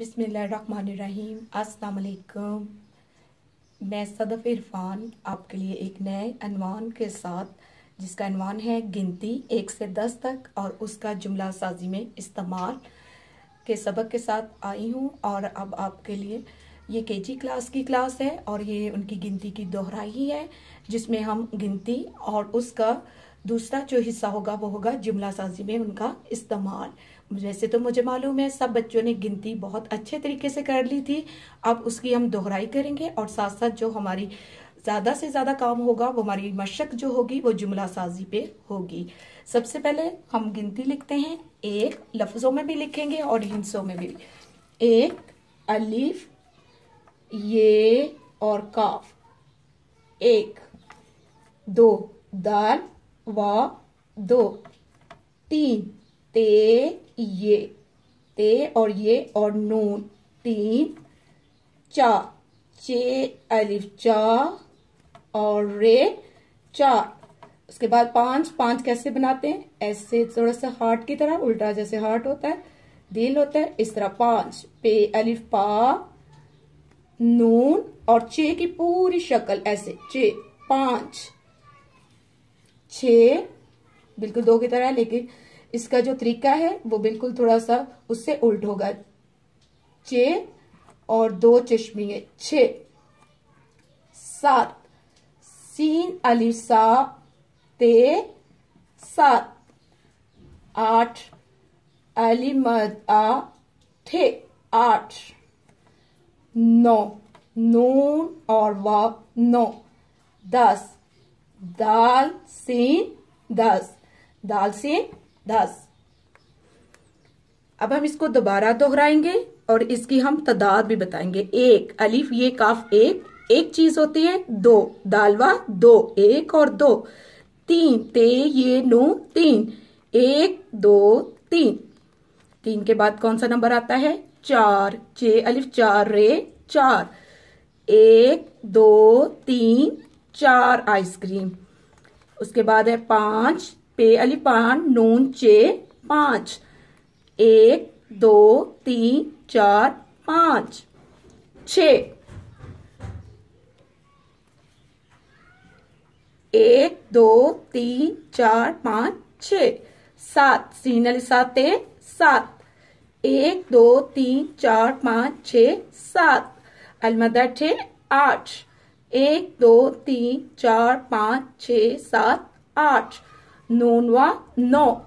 बिस्मिल्लाहिर्रहमानिर्रहीम। अस्सलाम वालेकुम। मैं सदफ इरफान आपके लिए एक नए अनवान के साथ, जिसका अनवान है गिनती 1 से 10 तक और उसका जुमला साजी में इस्तेमाल के सबक के साथ आई हूँ। और अब आपके लिए ये केजी क्लास की क्लास है और ये उनकी गिनती की दोहराई ही है, जिसमें हम गिनती और उसका दूसरा जो हिस्सा होगा वो होगा जुमला साजी में उनका इस्तेमाल। वैसे तो मुझे मालूम है सब बच्चों ने गिनती बहुत अच्छे तरीके से कर ली थी, अब उसकी हम दोहराई करेंगे और साथ साथ जो हमारी ज़्यादा से ज़्यादा काम होगा वो हमारी मशक जो होगी वो जुमला साजी पे होगी। सबसे पहले हम गिनती लिखते हैं, एक लफ्ज़ों में भी लिखेंगे और हिंसों में भी। एक अलिफ, ये और काफ, एक। दो दाल व दो, तीन ते ये और नून, तीन। चार चे अलिफ चा और रे, चार। उसके बाद पांच, पांच कैसे बनाते हैं, ऐसे थोड़ा सा हार्ट की तरह, उल्टा जैसे हार्ट होता है दिल होता है इस तरह। पांच पे अलिफ पा, नून और चे की पूरी शक्ल ऐसे, चे, पांच। छे बिल्कुल दो की तरह है, लेकिन इसका जो तरीका है वो बिल्कुल थोड़ा सा उससे उल्ट होगा। चे और दो चश्मिए, छे। सात सीन अलिफ सा ते, सात। आठ अलिफ मद आ ठे, आठ। नौ नून और वा, नौ। दस दाल सीन, दस, दाल सीन, दस। अब हम इसको दोबारा दोहराएंगे और इसकी हम तादाद भी बताएंगे। एक अलिफ ये काफ, एक चीज होती है। दो दालवा, दो, एक और दो। तीन ते ये नू, तीन, एक दो तीन। तीन के बाद कौन सा नंबर आता है, चार, चे अलिफ चार रे, चार। एक दो तीन, चार आइसक्रीम। उसके बाद है पांच, पे अलिफ पान नून चे, पांच। एक दो तीन चार, पांच। छे एक दो तीन चार पांच, छे। सात सीन अलिफ साते, सात। एक दो तीन चार पांच छे, सात। अलमदा ठे, आठ। एक दो तीन चार पांच छे सात, आठ। नूनवा, नौ।